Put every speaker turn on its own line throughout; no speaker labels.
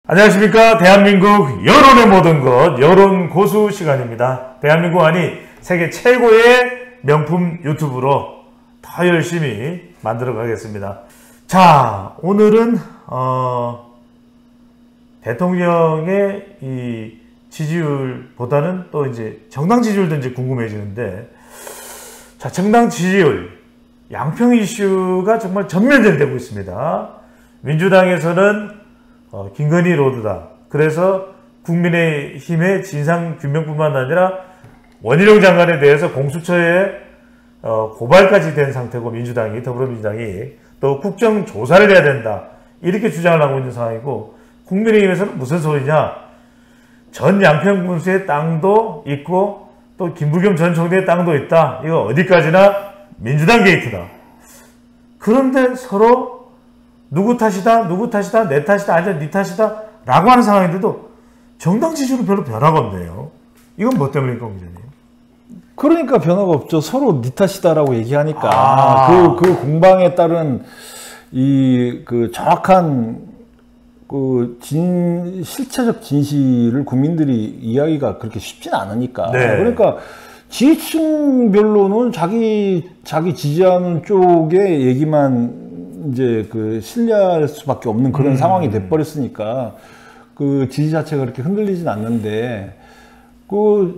안녕하십니까. 대한민국 여론의 모든 것 여론 고수 시간입니다. 대한민국 아니 세계 최고의 명품 유튜브로 더 열심히 만들어 가겠습니다. 자, 오늘은 대통령의 이 지지율보다는 또 이제 정당 지지율도 이제 궁금해지는데, 자, 정당 지지율 양평 이슈가 정말 전면전되고 있습니다. 민주당에서는 김건희 로드다. 그래서 국민의힘의 진상규명뿐만 아니라 원희룡 장관에 대해서 공수처에 고발까지 된 상태고, 더불어민주당이 또 국정조사를 해야 된다. 이렇게 주장을 하고 있는 상황이고, 국민의힘에서는 무슨 소리냐. 전 양평 군수의 땅도 있고 또 김부겸 전 총리의 땅도 있다. 이거 어디까지나 민주당 게이트다. 그런데 서로 누구 탓이다, 내 탓이다, 아니면 네 탓이다 라고 하는 상황인데도 정당 지지율은 별로 변화가 없네요. 이건 뭐 때문입니까, 기자님?
그러니까 변화가 없죠. 서로 네 탓이다라고 얘기하니까 그 공방에 따른 그 정확한 실체적 진실을 국민들이 이해하기가 그렇게 쉽진 않으니까.
네.
그러니까 지지층별로는 자기 지지하는 쪽의 얘기만 이제 신뢰할 수밖에 없는 그런 상황이 돼버렸으니까 그 지지 자체가 그렇게 흔들리진 않는데,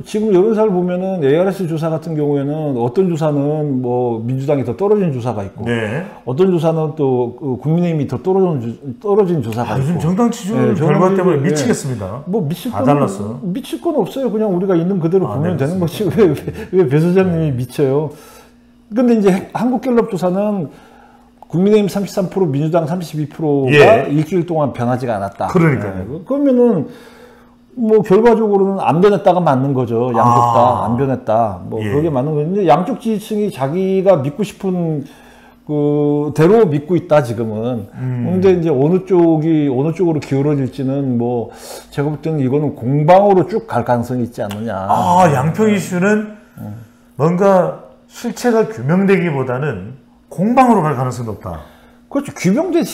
지금 여론사를 보면은 ARS 조사 같은 경우에는 어떤 조사는 뭐 민주당이 더 떨어진 조사가 있고,
네.
어떤 조사는 또 국민의힘이 더 떨어진 조사가 있고.
요즘 정당 지지율 결과 때문에 미치겠습니다.
뭐
다 달랐어.
미칠 건 없어요. 그냥 우리가 있는 그대로 보면
네,
되는 것이 왜 배 소장님이 미쳐요. 근데 이제 한국갤럽 조사는 국민의힘 33%, 민주당 32%가 일주일 동안 변하지가 않았다.
그러니까요.
그러면은 뭐 결과적으로는 안 변했다가 맞는 거죠. 양쪽 다 안 변했다. 뭐 그게 맞는 건데, 양쪽 지지층이 자기가 믿고 싶은 대로 믿고 있다 지금은. 근데 이제 어느 쪽으로 기울어질지는 뭐 제가 볼 때는 이거는 공방으로 쭉 갈 가능성이 있지 않느냐.
양평 이슈는 뭔가 실체가 규명되기보다는 공방으로 갈 가능성이 높다.
그렇죠. 규명될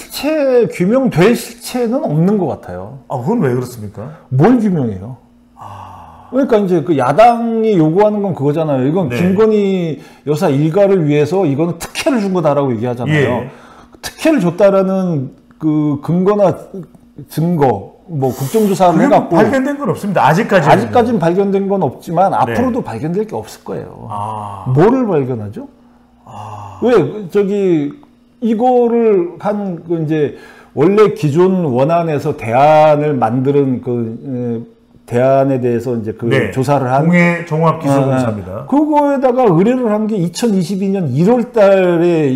실체는 없는 것 같아요.
그건 왜 그렇습니까?
뭘 규명해요? 그러니까 이제 야당이 요구하는 건 그거잖아요. 이건 김건희 여사 일가를 위해서 이거는 특혜를 준 거다라고 얘기하잖아요. 특혜를 줬다라는 근거나 증거, 뭐 국정조사를 해갖고
발견된 건 없습니다. 아직까지는
발견된 건 없지만 앞으로도 발견될 게 없을 거예요. 뭐를 발견하죠? 왜 이거를 이제 원래 기존 원안에서 대안을 만드는 대안에 대해서 이제 조사를 한
동해 종합기술공사입니다.
그거에다가 의뢰를 한 게 2022년 1월 달에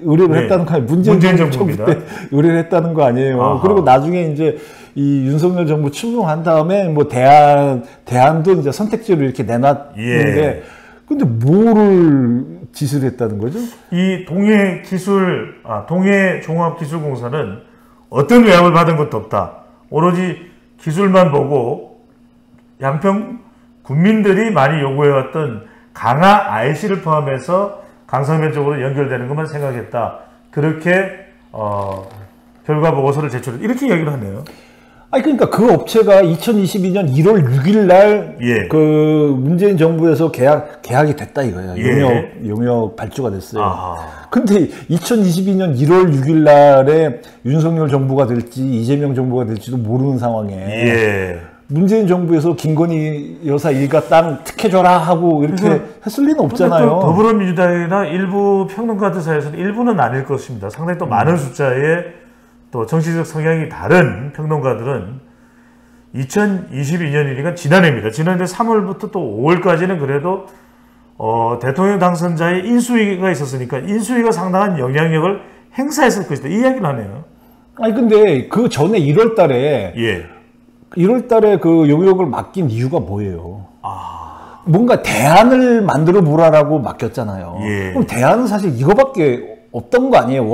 의뢰를 했다는 거 아니에요. 문재인 정부 때 의뢰를 했다는 거 아니에요. 그리고 나중에 이제 이 윤석열 정부 출범한 다음에 뭐 대안도 이제 선택지로 이렇게 내놨는데, 근데 뭐를 지시를 했다는 거죠?
이 동해 종합기술공사는 어떤 외압을 받은 것도 없다. 오로지 기술만 보고 양평 국민들이 많이 요구해왔던 강화 IC를 포함해서 강성면 쪽으로 연결되는 것만 생각했다. 그렇게 결과 보고서를 제출했다. 이렇게 이야기를 하네요.
그러니까 그 업체가 2022년 1월 6일 날 문재인 정부에서 계약이 됐다 이거예요. 용역 발주가 됐어요. 근데 2022년 1월 6일 날에 윤석열 정부가 될지 이재명 정부가 될지도 모르는 상황에 문재인 정부에서 김건희 여사 일가 땅 특혜줘라 하고 이렇게 했을 리는 없잖아요.
더불어민주당이나 일부 평론가들 사이에서는 일부는 아닐 것입니다. 상당히 또 많은 숫자의 또 정치적 성향이 다른 평론가들은 2022년이니까 지난해입니다. 지난해 3월부터 또 5월까지는 그래도 대통령 당선자의 인수위가 있었으니까 인수위가 상당한 영향력을 행사했을 것이다. 이 이야기를 하네요.
근데 그 전에 1월 달에 그 용역을 맡긴 이유가 뭐예요? 뭔가 대안을 만들어 보라라고 맡겼잖아요. 그럼 대안은 사실 이거밖에 없던 거 아니에요?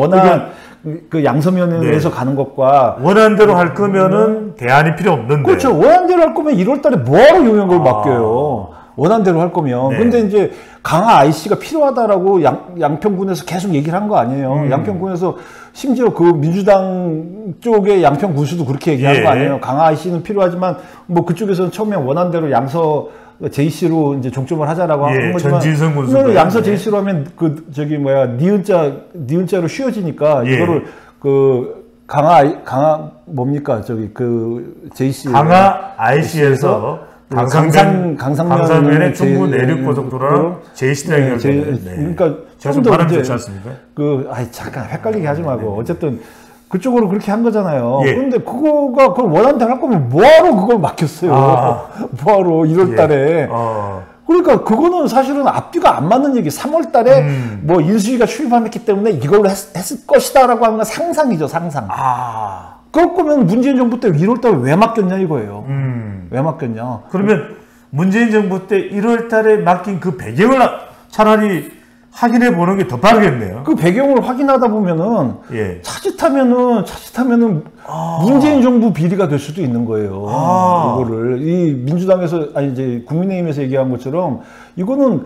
그 양서면에서 가는 것과
원안대로 할 거면은 대안이 필요 없는데.
그렇죠. 원안대로 할 거면 1월 달에 뭐하러 용역을 맡겨요? 원안대로 할 거면.
네.
근데 이제 강화 IC가 필요하다라고 양평군에서 계속 얘기를 한 거 아니에요. 양평군에서 심지어 그 민주당 쪽의 양평 군수도 그렇게 얘기한 거 아니에요. 강화 IC는 필요하지만 뭐 그쪽에서는 처음에 원안대로 양서 JC로 이제 종점을 하자라고 한 거지만
전진성 군수
양서 JC로 하면 그 저기 뭐야 니은자로 쉬워지니까 이거를 그 강화 뭡니까 저기 그 JC
강화 IC에서 강상면의 중부 내륙 고속도로랑 JC랑 연결되는.
그러니까
제가 좀 발음 좋지 않습니까?
잠깐 헷갈리게 하지 말고 어쨌든 그쪽으로 그렇게 한 거잖아요. 그런데 그거가 그걸 원한대로 할 거면 뭐하러 그걸 막혔어요? 뭐하러 1월 달에. 그러니까 그거는 사실은 앞뒤가 안 맞는 얘기. 3월 달에 뭐 인수위가 출범했기 때문에 이걸로 했을 것이다라고 하는 건 상상이죠, 상상. 그럴 거면 문재인 정부 때 1월 달에 왜 맡겼냐 이거예요. 왜 맡겼냐.
그러면 문재인 정부 때 1월 달에 맡긴 그 배경을 차라리 확인해 보는 게 더 빠르겠네요.
그 배경을 확인하다 보면은 자칫하면은 문재인 정부 비리가 될 수도 있는 거예요. 이거를 이 민주당에서 이제 국민의힘에서 얘기한 것처럼 이거는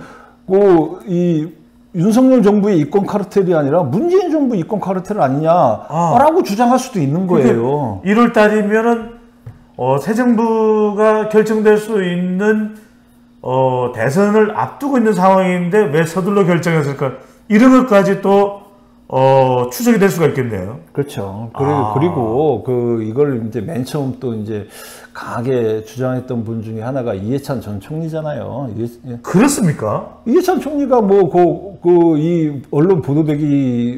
이 윤석열 정부의 이권 카르텔이 아니라 문재인 정부 이권 카르텔 아니냐라고 주장할 수도 있는 거예요.
1월 달이면은 새 정부가 결정될 수 있는 대선을 앞두고 있는 상황인데 왜 서둘러 결정했을까? 이런 것까지 또 추적이 될 수가 있겠네요.
그렇죠. 그리고 이걸 이제 맨 처음 또 이제 강하게 주장했던 분 중에 하나가 이해찬 전 총리잖아요.
그렇습니까?
이해찬 총리가 이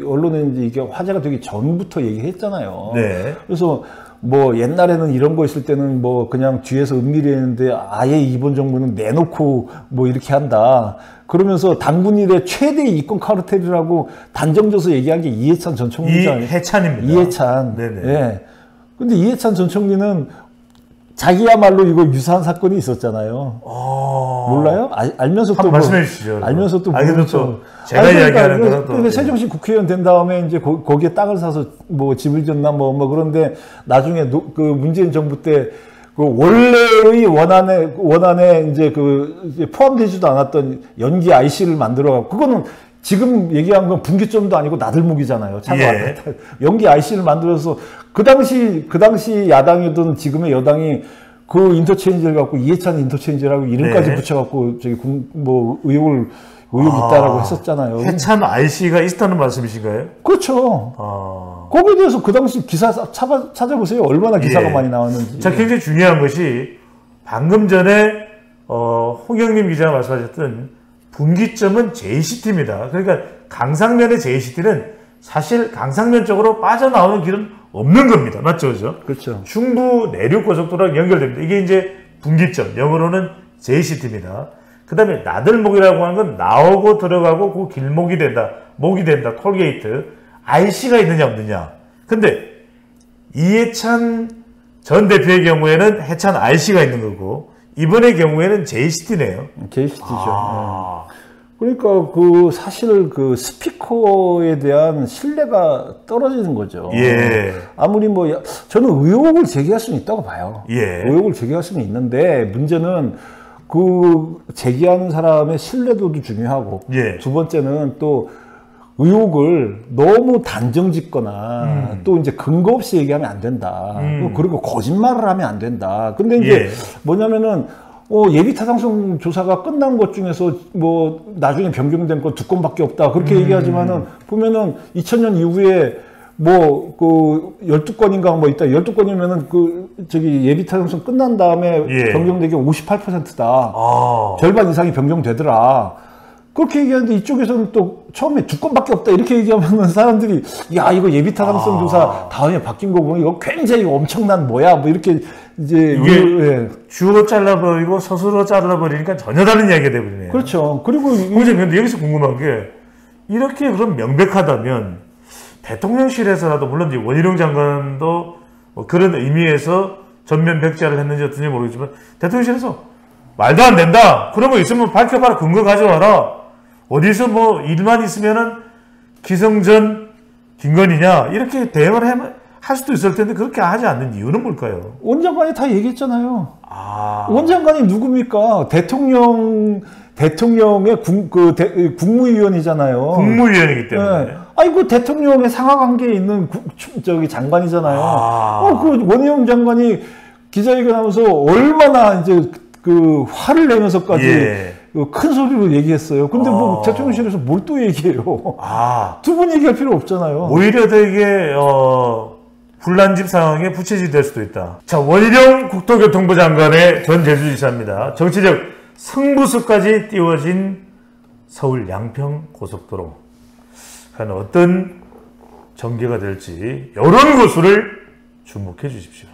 언론에 이제 이게 화제가 되기 전부터 얘기했잖아요.
네.
그래서 뭐 옛날에는 이런 거 있을 때는 뭐 그냥 뒤에서 은밀히 했는데 아예 이번 정부는 내놓고 뭐 이렇게 한다. 그러면서 당군 일의 최대 이권 카르텔이라고 단정져서 얘기한 게 이해찬 전 총리잖아요.
이해찬입니다.
이해찬.
네네.
예. 근데 이해찬 전 총리는 자기야말로 이거 유사한 사건이 있었잖아요. 몰라요? 알면서 또
말씀해 주시죠.
알면서 또
제가 이야기하는 거는 또
세종시 국회의원 된 다음에 이제 거기에 땅을 사서 뭐 집을 졌나 뭐 그런데 나중에 그 문재인 정부 때 그 원래의 원안에 이제 포함되지도 않았던 연기 IC를 만들어 그거는 지금 얘기한 건 분기점도 아니고 나들목이잖아요. 연기 IC를 만들어서 그 당시 야당이든 지금의 여당이 그 인터체인지를 갖고 이해찬 인터체인지라고 이름까지 붙여갖고 의혹이 있다라고 했었잖아요.
해찬 IC가 있었다는 말씀이신가요?
그렇죠. 거기에 대해서 그 당시 기사 찾아보세요. 얼마나 기사가 많이 나왔는지.
자, 굉장히 중요한 것이 방금 전에 홍영림 기자가 말씀하셨던 분기점은 JCT입니다. 그러니까 강상면의 JCT는 사실 강상면 쪽으로 빠져나오는 길은 없는 겁니다. 맞죠?
그렇죠.
중부 내륙 고속도로랑 연결됩니다. 이게 이제 분기점, 영어로는 JCT입니다. 그 다음에 나들목이라고 하는 건 나오고 들어가고 그 길목이 된다, 목이 된다, 톨게이트, IC가 있느냐 없느냐. 근데 이해찬 전 대표의 경우에는 해찬 IC가 있는 거고 이번의 경우에는 JCT네요.
JCT죠. 그러니까 사실 스피커에 대한 신뢰가 떨어지는 거죠. 아무리 저는 의혹을 제기할 수는 있다고 봐요. 의혹을 제기할 수는 있는데 문제는 제기하는 사람의 신뢰도도 중요하고 두 번째는 또 의혹을 너무 단정 짓거나 또 이제 근거 없이 얘기하면 안 된다. 그리고 거짓말을 하면 안 된다. 근데 이제 뭐냐면은 예비타당성 조사가 끝난 것 중에서 나중에 변경된 거 2건밖에 없다. 그렇게 얘기하지만은 보면은 2000년 이후에 12건인가 있다. 12건이면은 예비타당성 끝난 다음에 변경된 게 58%다. 절반 이상이 변경되더라. 그렇게 얘기하는데 이쪽에서는 또 처음에 2건밖에 없다. 이렇게 얘기하면 사람들이 야, 이거 예비타당성 조사 다음에 바뀐 거 보면 이거 굉장히 엄청난 뭐야. 이렇게 이제
주로 잘라버리고 서술로 잘라버리니까 전혀 다른 이야기가 되버리네요.
그렇죠. 그리고
근데 여기서 궁금한 게 이렇게 그럼 명백하다면 대통령실에서라도 물론 이제 원희룡 장관도 그런 의미에서 전면 백지화를 했는지 어떤지 모르겠지만 대통령실에서 말도 안 된다. 그런 거 있으면 밝혀봐라. 근거 가져와라. 어디서 일만 있으면은 기성전 김건희냐 이렇게 대응을 할 수도 있을 텐데 그렇게 하지 않는 이유는 뭘까요?
원 장관이 다 얘기했잖아요. 원 장관이 누굽니까? 대통령의 국무위원이잖아요.
국무위원이기 때문에.
네. 아니, 그 대통령의 상하 관계에 있는 장관이잖아요. 그 원희룡 장관이 기자회견하면서 얼마나 이제 그 화를 내면서까지 큰 소리로 얘기했어요. 근데 뭐 대통령실에서 뭘 또 얘기해요? 두 분 얘기할 필요 없잖아요.
오히려 되게 불난집 상황에 부채질이 될 수도 있다. 자, 원희룡 국토교통부 장관의 전 제주지사입니다. 정치적 승부수까지 띄워진 서울 양평 고속도로. 과연 어떤 전개가 될지 이런 곳을 주목해 주십시오.